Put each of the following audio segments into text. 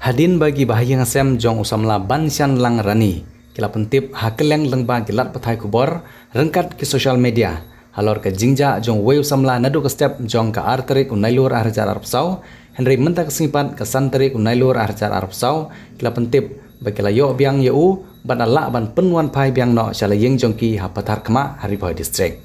Hadin bagi bahaya ngasem jong usamla bansian lang rani. Kila pentip hakeleng lengba gilat pathai kubor rengkat ke social media. Halor ke jingja jong wei usamla nadu ke step jong ke arterik unailur arjar arpsau. Henry mentak singpat ke santerik unailur arjar arpsau. Kila pentip bagi la yo biang yeu ban ala ban penwan pai biang no shala yeng jong ki hapatar kema Hariboy district.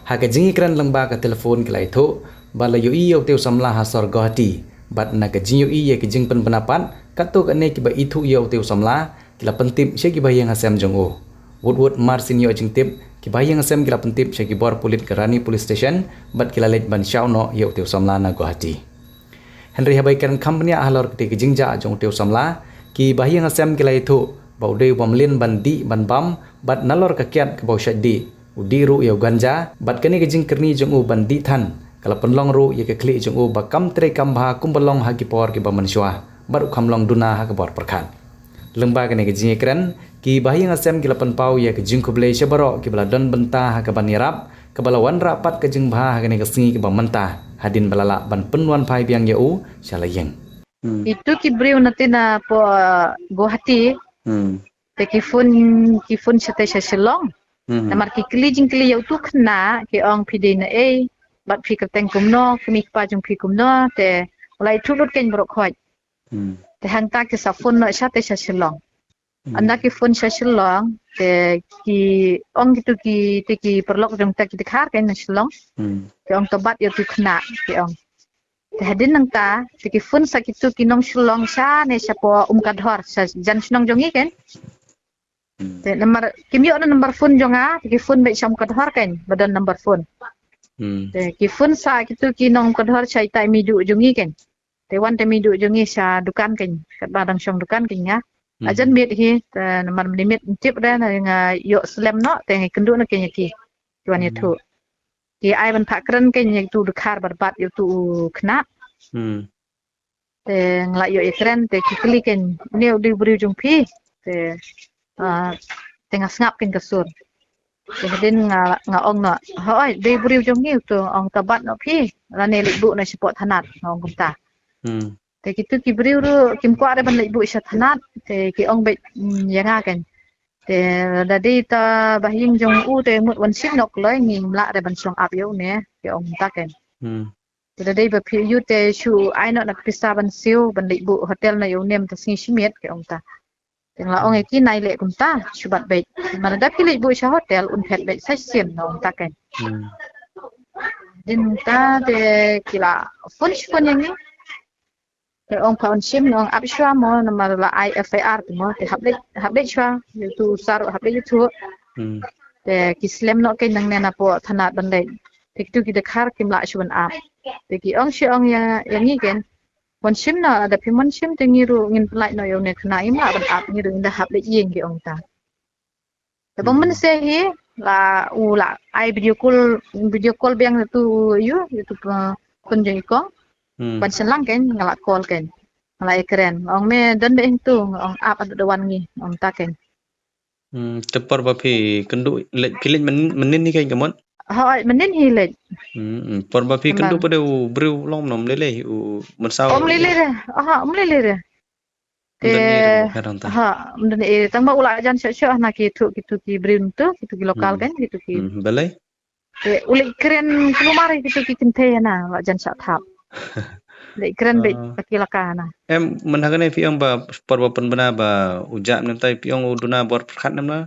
Haka jingi kran lengba ke telefon kila itu bala yo iyo teu samla hasor Guwahati. Bat na ke jinyo iya ke jing pen penapat kato ke ne kiba itu iyo teu samla kila pentip sya kiba yang asem jong o. Wood marsin yo jing tip kiba yang asem kila pentip sya kibor pulit ke Rani Police Station bat kila lej ban syau no iyo teu samla na Guwahati. Henry habaikan company ahlor ke jingja jong teu samla ki bahayang asem kila itu bau deu bamlin bandi ban bam bat nalor ke kiat ke bau syadi udiru iyo ganja bat kene ke jing kerni jong o bandi than. Kalau penlong ru ye ke klik jong u bakam tre kambha kumbelong hagi por ke bamanswa baru kamlong duna ha ke bor perkan lemba ke ne ke jinge kren ki bahing asem ki lapan pau ye ke jing kuble sebaro ki bala don benta ha ke banirap ke bala wan rapat ke jing bha ha ke ne ke singi ke bamanta hadin balala ban penwan pai biang ye u salayeng Itu kibriu nanti na po Guwahati. Te kifun sate sasilong. Namar kikli jingkli yau tu kena ki ong pide na bat pi keteng kumno kemik pa jung pi kumno te mulai tulut ken brok khoj. Te hangta ki safun no sate sasilong. Anda ki fun sasilong te ki ong gitu ki te ki perlok jung te ki dikhar ken sasilong. Ki ong tobat yo tu kena ki ong. Te hadin nang ta te ki fun sakitu ki nong silong sa ne sapo kadhor sa jan sinong jongi ken. Te nomor kimyo na nomor fun jonga te ki fun be sam kadhor ken badan nomor fun. Te ki fun sa kitu ki nong kadhor chai tai midu jongi ken. Te wan te midu jongi sa dukan ken kat badang song dukan ken ya. Ajan mit hi te nomor limit tip da nga yo slam no te kendu na ken ki. Tuan itu. Ki ai ban pakren ken tu dukhar barbat yo tu kena. Te ngla yo ikren te kikli ken ne di beri jumpi te tengah ngap ken kasur. Jadi nga ong no hoi de buriu jong ni tu ong tabat no pi rane libu na support hanat ong kumta te kitu ki buriu ru kim kwa re ban libu isa hanat te ki ong be yanga kan te dadi ta bahing jong u te mut wan sim nok loi ngi mla re ban song ap yo ne ki ong ta kan te dadi ba pi yu te shu ai no na pisa ban siu ban libu hotel na yo nem ta singi simit ki ong ta Tengah orang iki naik lek kunta subat baik. Mana dah pilih ibu isha hotel unpet baik session orang taken. Din ta de kila fun yang ni. Te orang kawan sim orang abiswa mo nama la IFAR tu mo te hablet shwa tu saru hablet tu. Te kislam no ken nang nena po thanat bandai. Te tu kita khar kimla shwan ap. Te ki ong shi ong yang ni ken. Wan sim na ada piman sim te ngiru ngin pelai no yo ne kena ima ban ap ngiru inda hab le yeng ki ong ta. Te bang se hi la ai video call biang tu tu kun jeng ko. Ban selang ken ngala call ken. Ngala keren. Ong me dan be tu ong ap adu dawan ngi ong ta ken. Tepar bapi kendu kilin menin ni kan kamon. Hoi menin hi le. Por bapi kendu pada bru long nom lele mersau. Om lele re. Om lele re. Te mden tang ba ula jan sya na ki tu ki brin tu ki lokal kan gitu ki. Balai. Te uli keren kelumari gitu ki kente na wa jan sak thap. Le keren be pakilaka na. Em menhagane piong ba por ba penbena ba ujak nantai piong uduna bor perkat namna.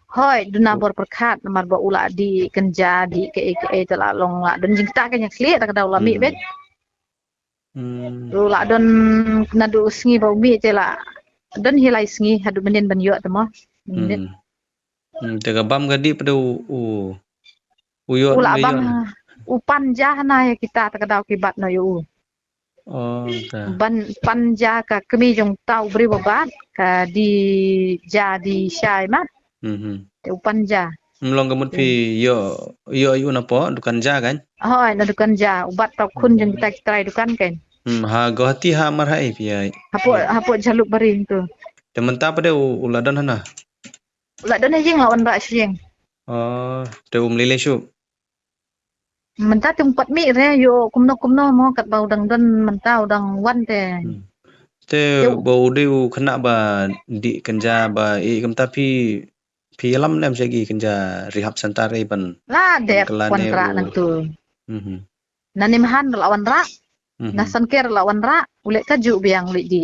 Hoi duna bor perkat nomor ba ula di kenja di ke tela long la dan jing ta kan yak sli ta kada ula mi bet. Ula don kena du sngi ba mi tela don hilai sngi hadu menin ban yo temo. Jaga bam gadi pada uyo ula bam upan jahna ya kita ta kada kibat no yo. Ban panja ka kemi jong tau beri babat ka di jadi syai mat. Te upanja. Mlong gamut pi yo napa dukan ja kan? Hoi na dukan ja ubat tau kun jeng kita try dukan kan. Ha Guwahati ha marhai pi ai. Hapo jaluk bering tu. Tementa pada uladon hana. Uladon jeng lawan ba syeng. Te lele syu. Menta tempat mi re yo kumno mo kat bau dang don menta udang wan te. Te bau deu kena ba di kenja ba ikam tapi film nem segi kenja rehab santare ban Lah dep kelane kontrak u. nang tu. Mhm. Nanimhan lawan rak. Mhm. Nasan ker lawan rak. Ulek kaju biang ulek di.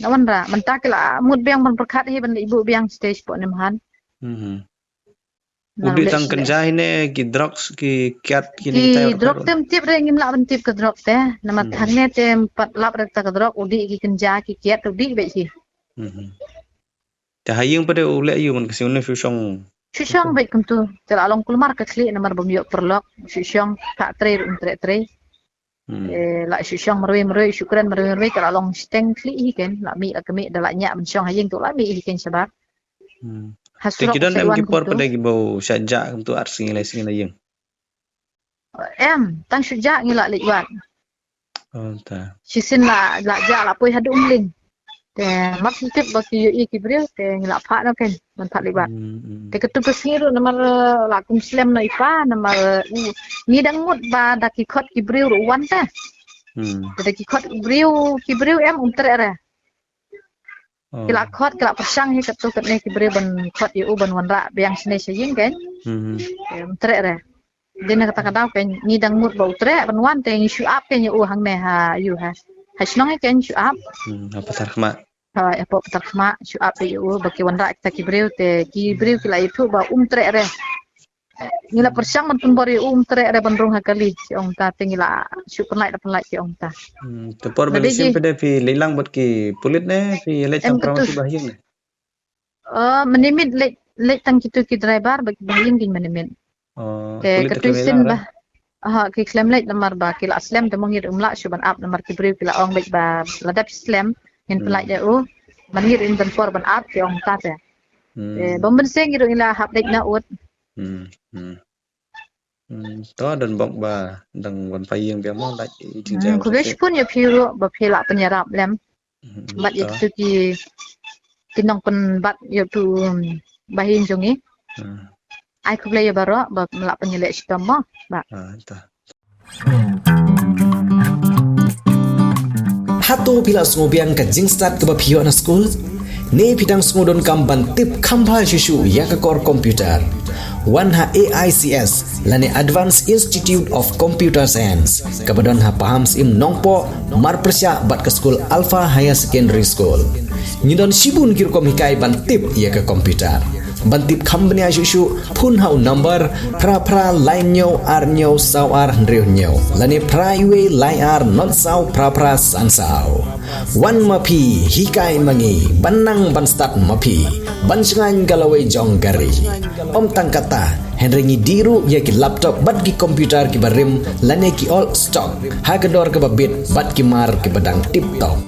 Lawan rak. Mentak la mood biang ban perkat hi ban ibu biang stage po nimhan. Mhm. Udi tang kenja hine ki drugs ki kiat kini Ki drog tem tip re ngim la ban tip ke drog teh. Nama hangne tem pat lap re ta ke drog udi ki kenja ki kiat udi be hi. Mhm. Tahayeng pada ulek yu man kesune fushong. Shushong baik kum tu. Tela long kulmar ke kli nomor bom yok perlok. Shushong tak tre tre. La shushong merwe syukran merwe tela long steng kli hi ken. La mi la kemi da la nyak mensyong hayeng tu la mi hi ken sabar. Te kidan em kipor pada gibau syajak kum tu arsi ngilai sing layeng. Em tang syujak ngila liwat. Oh ta. Sisin la ja la poi hadu umling. Te mak tip baki yu ki bril te ngila pha no ken man pha liwat. Te ketu kesir nomor la kum slam no ipa nomor ni dang mut ba da ki khot ki bril wan ta. Te ki khot bril em umtre re. Kila khot kila persang hi ketu ket ne ki bril ban khot yu ban wan ra biang sne saying ken. Umtre re. Dina kata-kata ken ni dang mut ba utre ban wan te ngi shu up ken yu hang ne ha yu ha. Ha snong ken shu up. Apa tarkhma? Ha apa tarkhma shu up yu baki wan ra kita ki bril kila itu ba umtre re. Ngila persang man pun bori umtre re ban rong ha kali si ong ta te ngila shu penlai si ong ta. Tepor belisim pada fi lelang buat ki pulit ne fi le cang promosi bahyeng ne. Menimit le tang kitu ki driver bagi bahyeng kin menimit. Ke ketuisin bah ki klem lek nomor ba kila aslam te mongir umla shuban up nomor ki bril kila ong lek ba ladap islam hin pelak ja mangir in ban for ban up ki ong ta te bomben seng iru ila hap lek na ut to dan bok ba dang wan payeng biang mo lak jinjang ku wish pun ya piru ba phela penyarap lem bat itu ki kinong pen bat ya tu bahin jongi ai ku play baro ba melak penyelek stoma ba Hato pila smobiang ka jingstat ke bapio na school ne pidang smodon kamban tip khamba shishu ya ka core computer Wanha AICS lane Advanced Institute of Computer Science kabadon ha paham sim nongpo mar persya bat ke school Alpha Higher Secondary School nyidon sibun kirkom hikai ban tip ya ka computer bantip company asyusyu pun hau number pra line nyo ar nyo saw ar hendriu nyo lani pra iwe line ar not saw pra san saw wan mapi hikai mangi banang ban start mapi ban sengan galawai jong gari om tangkata henry diru ya ki laptop bat ki komputer ki barim lani ki all stock hagador ke babit bat ki mar ki badang tip top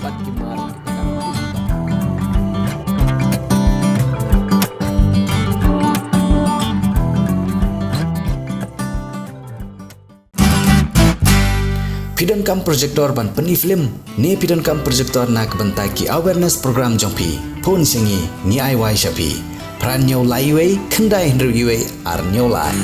Pidon kam projector ban peni film ne pidon kam projector nak bentai ki awareness program jompi pun singi ni ai wai shapi pran nyo lai wei kendai hendru yue ar nyo lai